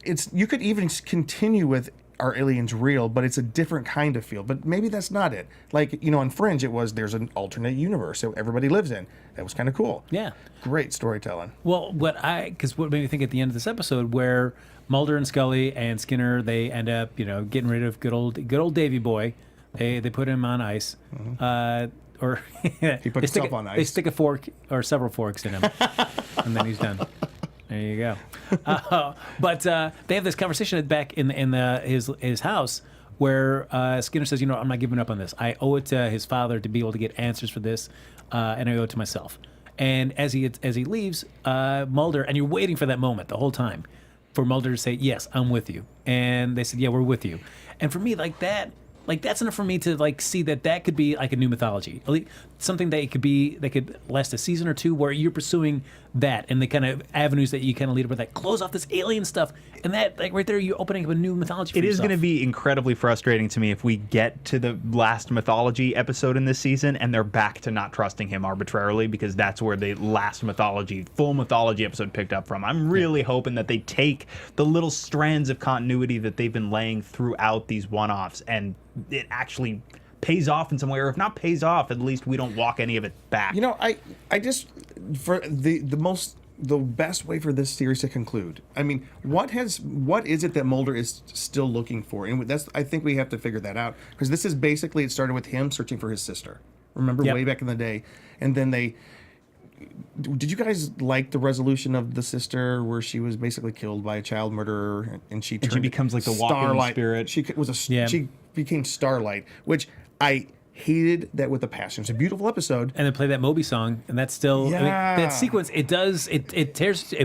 it's, you could even continue with are aliens real, but it's a different kind of feel. But maybe that's not it. Like, on Fringe, it was there's an alternate universe that everybody lives in. That was kind of cool. Yeah. Great storytelling. Well, because what made me think at the end of this episode, where Mulder and Scully and Skinner, they end up, getting rid of good old Davy boy. They put him on ice, or He put himself on ice. They stick a fork or several forks in him, and then he's done. There you go. But they have this conversation back in his house where Skinner says, I'm not giving up on this. I owe it to his father to be able to get answers for this, and I owe it to myself. And as he leaves, Mulder, and you're waiting for that moment the whole time, for Mulder to say, yes, I'm with you. And they said, yeah, we're with you. And for me, that's enough for me to see that could be like a new mythology, something that could last a season or two, where you're pursuing that and the kind of avenues that you kind of lead up with, that close off this alien stuff, and that right there you're opening up a new mythology for It is yourself. going to be incredibly frustrating to me if we get to the last mythology episode in this season and they're back to not trusting him arbitrarily, because that's where the last full mythology episode picked up from. I'm really hoping that they take the little strands of continuity that they've been laying throughout these one-offs and it actually pays off in some way, or if not pays off, at least we don't walk any of it back. I just, for the best way for this series to conclude. I mean, what is it that Mulder is still looking for? And I think we have to figure that out, because this is basically, it started with him searching for his sister. Remember, way back in the day, and then did you guys like the resolution of the sister, where she was basically killed by a child murderer, and she becomes like the walking Starlight spirit? She became Starlight, which I hated that with a passion. It's a beautiful episode. And then play that Moby song, and that's still that sequence. It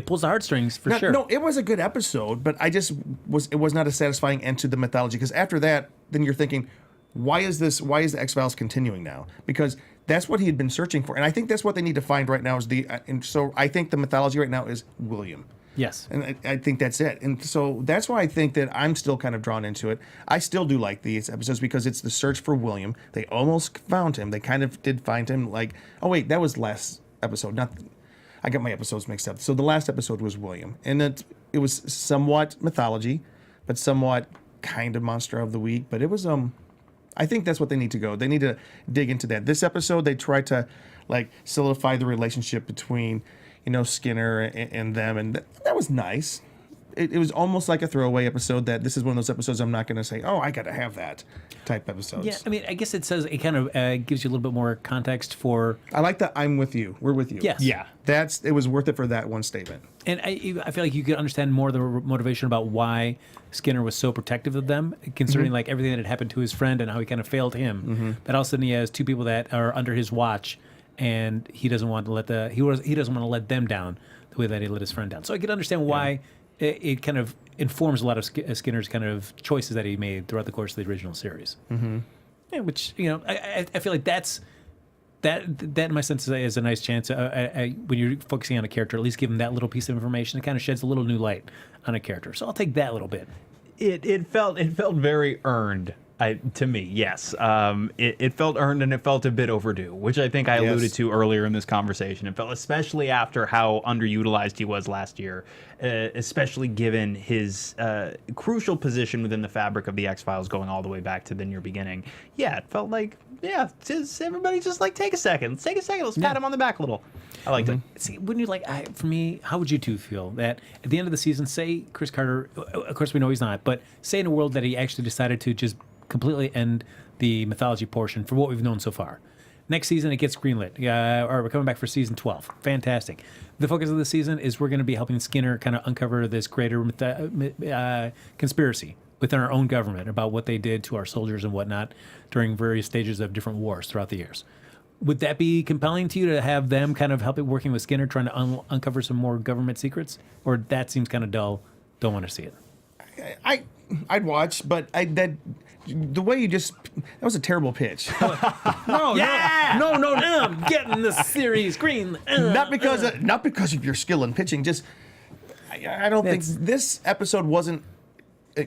pulls the heartstrings for sure. No, it was a good episode, but it was not a satisfying end to the mythology, because after that, then you're thinking, why is the X-Files continuing now? Because that's what he had been searching for, and I think that's what they need to find right now. And so I think the mythology right now is William. Yes. And I think that's it. And so that's why I think that I'm still kind of drawn into it. I still do like these episodes, because it's the search for William. They almost found him. They kind of did find him. Like, oh wait, that was last episode. I got my episodes mixed up. So the last episode was William, and it was somewhat mythology, but somewhat kind of monster of the week. But it was I think that's what they need to go. They need to dig into that. This episode, they tried to solidify the relationship between Skinner and them, and that was nice. It was almost like a throwaway episode. That this is one of those episodes I'm not going to say, oh, I got to have that type episodes. Yeah, I mean, I guess it kind of gives you a little bit more context for. I like that. I'm with you. We're with you. Yes. Yeah. It was worth it for that one statement. And I feel like you could understand more the motivation about why Skinner was so protective of them, considering everything that had happened to his friend and how he kind of failed him. That all of a sudden he has two people that are under his watch, and he doesn't want to let he doesn't want to let them down the way that he let his friend down. So I could understand why it kind of informs a lot of Skinner's kind of choices that he made throughout the course of the original series. Yeah, which I feel like that in my sense is a nice chance when you're focusing on a character, at least give him that little piece of information. It kind of sheds a little new light on a character. So I'll take that little bit. It felt very earned. To me, yes. It felt earned, and it felt a bit overdue, which I think I alluded to earlier in this conversation. It felt, especially after how underutilized he was last year, especially given his crucial position within the fabric of the X-Files going all the way back to the near beginning. Yeah, it felt like, everybody just take a second. Let's take a second. Let's pat him on the back a little. I liked it. See, wouldn't you for me, how would you two feel that at the end of the season, say Chris Carter, of course we know he's not, but say in a world that he actually decided to just completely end the mythology portion for what we've known so far. Next season, it gets greenlit. Or we're coming back for season 12. Fantastic. The focus of the season is we're going to be helping Skinner kind of uncover this greater conspiracy within our own government about what they did to our soldiers and whatnot during various stages of different wars throughout the years. Would that be compelling to you to have them kind of working with Skinner, trying to uncover some more government secrets? Or that seems kind of dull, don't want to see it? I'd watch, but the way that was a terrible pitch. No, I'm getting the series green. Not because of your skill in pitching. Just I don't think this episode wasn't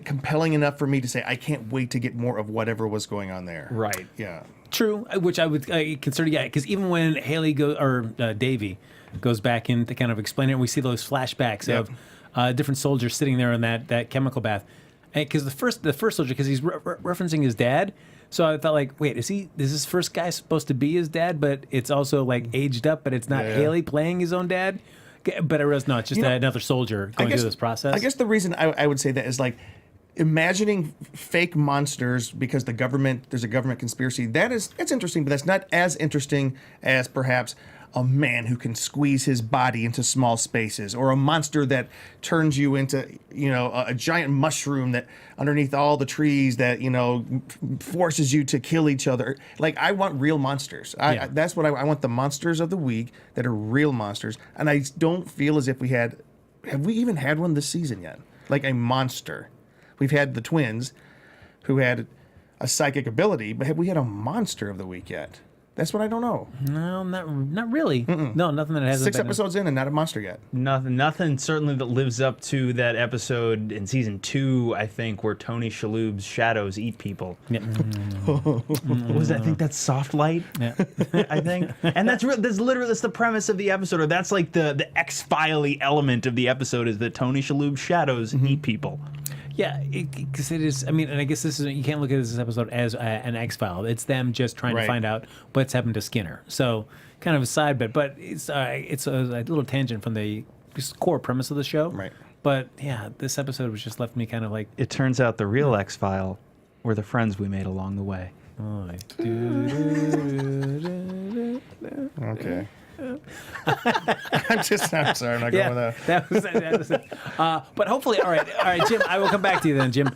compelling enough for me to say I can't wait to get more of whatever was going on there. Right. Yeah. True, which I would consider, because even when Davy goes back in to kind of explain it, and we see those flashbacks of different soldiers sitting there in that chemical bath. because the first soldier, because he's referencing his dad. So I thought, like, wait, is this first guy supposed to be his dad? But it's also like aged up, but it's not Haley playing his own dad. But I realized no, it's just another soldier going through this process. I guess the reason I would say that is like imagining fake monsters because there's a government conspiracy. It's interesting, but that's not as interesting as perhaps a man who can squeeze his body into small spaces, or a monster that turns you into, a giant mushroom that underneath all the trees that, forces you to kill each other. Like, I want real monsters. That's what I want, the monsters of the week that are real monsters. And I don't feel as if have we even had one this season yet? Like a monster. We've had the twins who had a psychic ability, but have we had a monster of the week yet? That's what I don't know. No, not really. No, nothing that hasn't 6 episodes in and not a monster yet. Nothing certainly that lives up to that episode in season 2, I think, where Tony Shalhoub's shadows eat people. Yeah. What was that? I think that's Soft Light. Yeah. I think, and that's the premise of the episode, or that's like the X-File-y element of the episode, is that Tony Shalhoub's shadows eat people. Yeah, because it is. I mean, and I guess you can't look at this episode as an X-File. It's them just trying to find out what's happened to Skinner. So, kind of a side bit, but it's a little tangent from the core premise of the show. Right. But yeah, this episode was just left me kind of like. It turns out the real X-File were the friends we made along the way. Okay. I'm sorry, I'm not going with that. That was it. But hopefully, all right, Jim. I will come back to you then, Jim.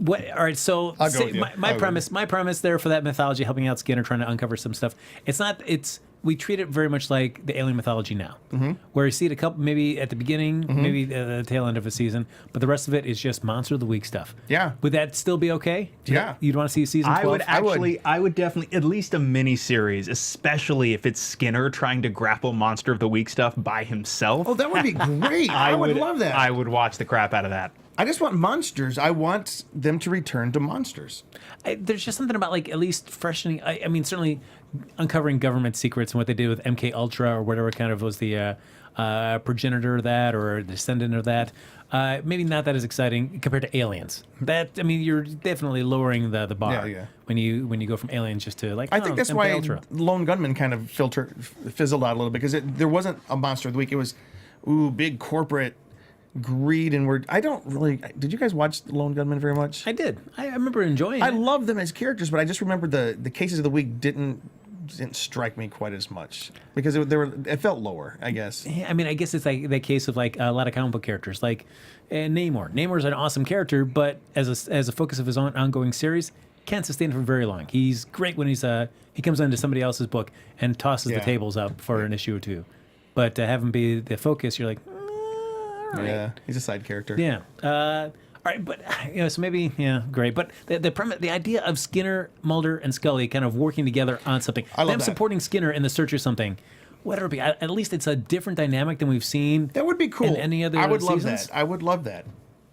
All right, so I'll go with you. my premise there for that mythology, helping out Skinner, trying to uncover some stuff. We treat it very much like the alien mythology now, where you see it a couple, maybe at the beginning, maybe the tail end of a season, but the rest of it is just monster of the week stuff. Yeah. Would that still be okay? Yeah. You'd want to see season 12? I would definitely, at least a mini series, especially if it's Skinner trying to grapple monster of the week stuff by himself. Oh, that would be great. I would love that. I would watch the crap out of that. I just want monsters. I want them to return to monsters. There's just something about, like, at least freshening. I mean, certainly uncovering government secrets and what they did with MK Ultra or whatever kind of was the progenitor of that or descendant of that. Maybe not that as exciting compared to Aliens. You're definitely lowering the bar when you go from Aliens just to like. I think that's MK why Ultra. Lone Gunman kind of fizzled out a little bit because there wasn't a monster of the week. It was big corporate greed and I don't really. Did you guys watch Lone Gunman very much? I did. I remember enjoying it. I love them as characters, but I just remember the cases of the week didn't strike me quite as much because it felt lower, I guess. Yeah, I guess it's like that case of like a lot of comic book characters, like Namor. Namor's an awesome character, but as a focus of his own ongoing series, can't sustain it for very long. He's great when he comes into somebody else's book and tosses the tables up for an issue or two, but to have him be the focus, you're like. Right. Yeah, he's a side character. Yeah. All right, but so maybe great. But the idea of Skinner, Mulder, and Scully kind of working together on something, them supporting Skinner in the search of something, whatever it be. At least it's a different dynamic than we've seen. That would be cool. In any other I would seasons. love that. I would love that.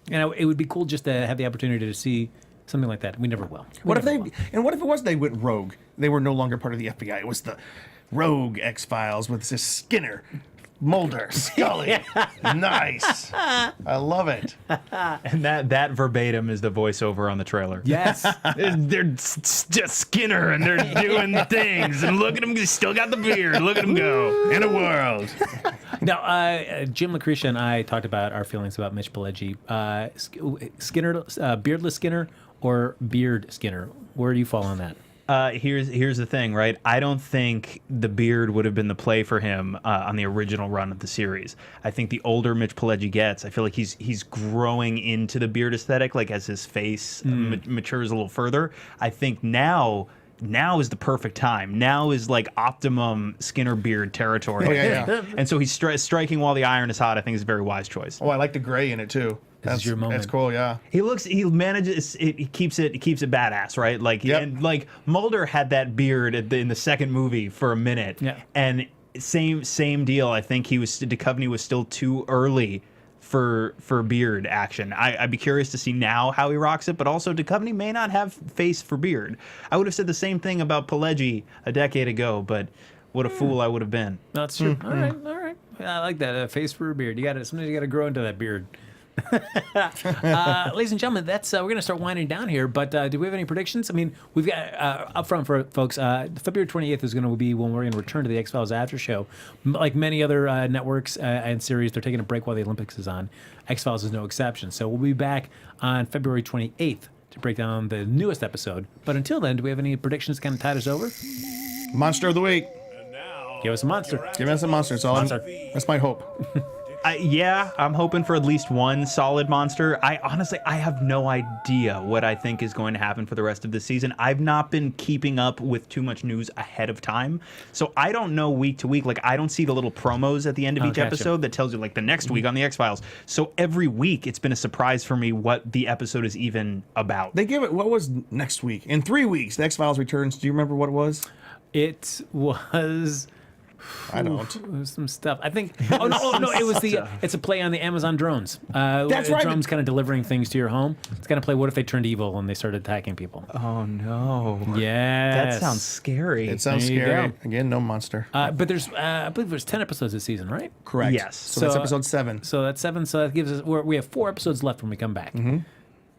And it would be cool just to have the opportunity to see something like that. We never will. What if it was they went rogue? They were no longer part of the FBI. It was the rogue X-Files with this Skinner. Mulder, Scully, nice. I love it. And that verbatim is the voiceover on the trailer. Yes, they're just Skinner and they're doing things. And look at him, he's still got the beard. Look at him go in a world. Now, Jim Lucretia and I talked about our feelings about Mitch Pileggi. Skinner, beardless Skinner, or beard Skinner. Where do you fall on that? Here's the thing, right? I don't think the beard would have been the play for him on the original run of the series. I think the older Mitch Pileggi gets, I feel like he's growing into the beard aesthetic, like as his face matures a little further. I think now is the perfect time. Now is like optimum Skinner beard territory. Oh, yeah. And so he's striking while the iron is hot. I think is a very wise choice. Oh, I like the gray in it too. That's your moment. That's cool, yeah. He manages. He keeps it badass, right? Like, and like Mulder had that beard in the second movie for a minute, and same deal. I think Duchovny was still too early for beard action. I'd be curious to see now how he rocks it, but also Duchovny may not have face for beard. I would have said the same thing about Pileggi a decade ago, but what a fool I would have been. That's true. All right. I like that face for a beard. Sometimes you got to grow into that beard. Ladies and gentlemen, that's we're going to start winding down here. But do we have any predictions? I mean, we've got up front for folks. February 28th is going to be when we're going to return to the X-Files after show. Like many other networks and series, they're taking a break while the Olympics is on. X-Files is no exception. So we'll be back on February 28th to break down the newest episode. But until then, do we have any predictions to kind of tide us over? Monster of the week. Give us a monster. Give us a monster. That's my hope. Yeah, I'm hoping for at least one solid monster. I have no idea what I think is going to happen for the rest of the season. I've not been keeping up with too much news ahead of time, so I don't know week to week. Like, I don't see the little promos at the end of each episode that tells you, like, the next week on the X-Files. So every week, it's been a surprise for me what the episode is even about. They give it, what was next week? In 3 weeks, the X-Files returns. Do you remember what it was? It was... I don't. It was some stuff. I think. Oh no! It was it's a play on the Amazon drones. That's right. Drones kind of delivering things to your home. It's kind of play. What if they turned evil and they started attacking people? Oh no! Yeah, that sounds scary. It sounds There you scary. go. Again, no monster. But there's, I believe there's 10 episodes this season, right? Correct. Yes. So that's episode 7. So that's 7. So that gives us. We have 4 episodes left when we come back.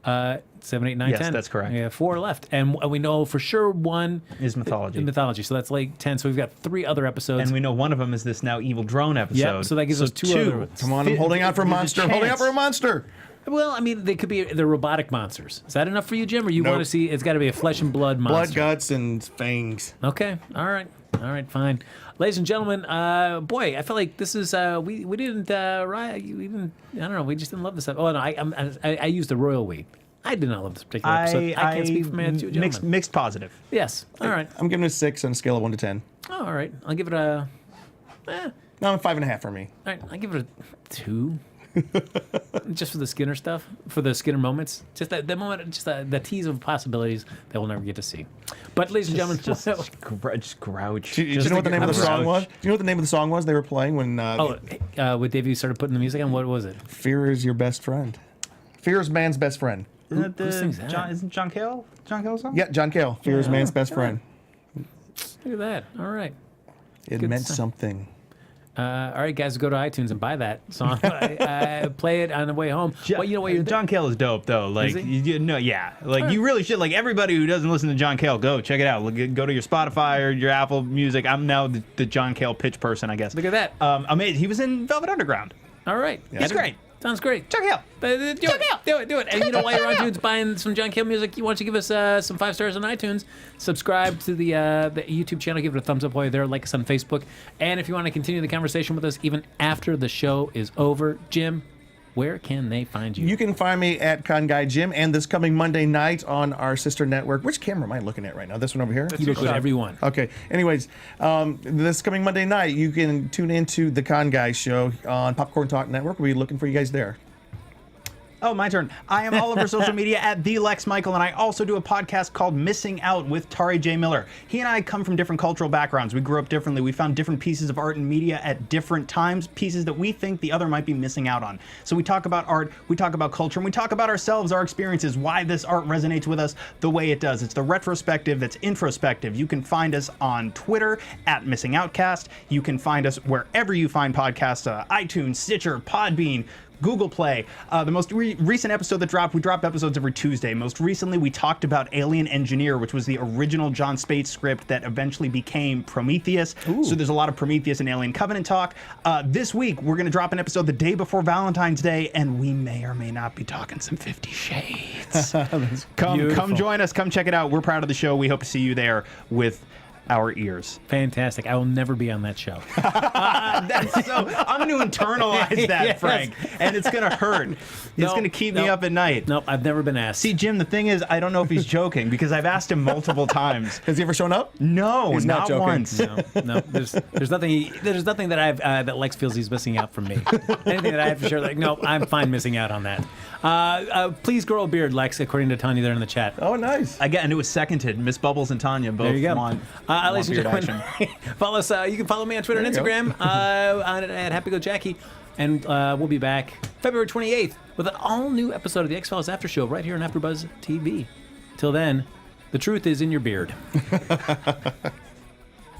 7, 8, 9, Yes, 10. that's correct. We have 4 left, and we know for sure one Is mythology. Mythology. So that's like 10. So we've got 3 other episodes. And we know one of them is this now evil drone episode. Yep, so that gives us 2 other ones. Come on, I'm holding out for a There's a monster. I'm holding out chance. for a monster. Well, I mean, they could be the robotic monsters. Is that enough for you, Jim? Or you want to Nope. see? It's got to be a flesh and blood monster. Blood, guts, and fangs. Okay. All right. Fine. Ladies and gentlemen, boy, I feel like this is we didn't riot. We didn't. I don't know. We just didn't love this. Oh no, I used the royal we. I did not love this particular episode. I can't speak for my two gentlemen. Mixed positive. Yes. All right. I'm giving it a 6 on a scale of 1 to 10. Oh, all right. I'll give it a. No, 5.5 for me. All right. I'll give it a 2. Just for the Skinner stuff, for the Skinner moments, just that moment, just the tease of possibilities that we'll never get to see. But, ladies and gentlemen, Just grouch. Do you know what the name of the song was? Do you know what the name of the song was they were playing when when Davey started putting the music on, what was it? Fear is your best friend? Fear is man's best friend. Isn't Who sings that that? isn't John Cale? John Cale's song? Yeah, John Cale. Fear is man's best friend. Look at that. All right. It Good meant song. something. All right, guys, go to iTunes and buy that song. Play it on the way home. Well, you know what you're John Cale is dope though. Like Is he? you really should. Like everybody who doesn't listen to John Cale, go check it out. Go to your Spotify or your Apple Music. I'm now the John Cale pitch person, I guess. Look at that. Amazing. He was in Velvet Underground. All right. He's great. Sounds great. Check it out. Do it. And you know, while you're on iTunes buying some John Cale music, you want to give us some 5 stars on iTunes. Subscribe to the YouTube channel. Give it a thumbs up while you're there. Like us on Facebook. And if you want to continue the conversation with us even after the show is over, Jim, where can they find you? You can find me at Con Guy Jim and this coming Monday night on our sister network. Which camera am I looking at right now? This one over here? You look at everyone. Okay. Anyways, this coming Monday night, you can tune into the Con Guy show on Popcorn Talk Network. We'll be looking for you guys there. Oh, my turn. I am all over social media at the Lex Michael, and I also do a podcast called Missing Out with Tari J. Miller. He and I come from different cultural backgrounds. We grew up differently. We found different pieces of art and media at different times, pieces that we think the other might be missing out on. So we talk about art, we talk about culture, and we talk about ourselves, our experiences, why this art resonates with us the way it does. It's the retrospective that's introspective. You can find us on Twitter at Missing Outcast. You can find us wherever you find podcasts, iTunes, Stitcher, Podbean, Google Play. The most recent episode that dropped, we drop episodes every Tuesday. Most recently, we talked about Alien Engineer, which was the original John Spates script that eventually became Prometheus. Ooh. So there's a lot of Prometheus and Alien Covenant talk. This week, we're going to drop an episode the day before Valentine's Day, and we may or may not be talking some 50 Shades. Come Beautiful. join us. Come check it out. We're proud of the show. We hope to see you there with our ears. Fantastic. I will never be on that show. That's so. I'm going to internalize that, Yes. Frank, and it's going to hurt. It's going to keep me up at night. Nope, I've never been asked. See, Jim, the thing is, I don't know if he's joking because I've asked him multiple times. Has he ever shown up? No, He's not not joking. once. No, there's nothing that I've that Lex feels he's missing out from me. Anything that I have to share, like, no, I'm fine missing out on that. Please grow a beard, Lex, according to Tanya there in the chat. Oh, nice. Again, it was seconded. Miss Bubbles and Tanya both There you go. want Ladies and beard gentlemen, follow us. You can follow me on Twitter and There you Instagram at Happy Go Jackie, and we'll be back February 28th with an all-new episode of the X-Files After Show right here on AfterBuzz TV. Till then, the truth is in your beard.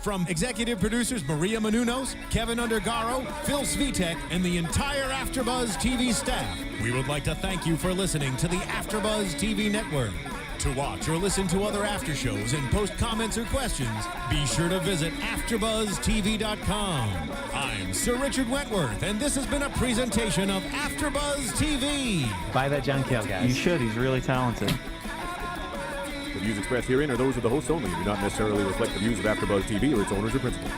From executive producers Maria Menounos, Kevin Undergaro, Phil Svitek, and the entire AfterBuzz TV staff, we would like to thank you for listening to the AfterBuzz TV network. To watch or listen to other after shows and post comments or questions, be sure to visit AfterBuzzTV.com. I'm Sir Richard Wentworth, and this has been a presentation of AfterBuzz TV. Buy that John Cale, guys. You should. He's really talented. The views expressed herein are those of the hosts only and do not necessarily reflect the views of AfterBuzz TV or its owners or principals.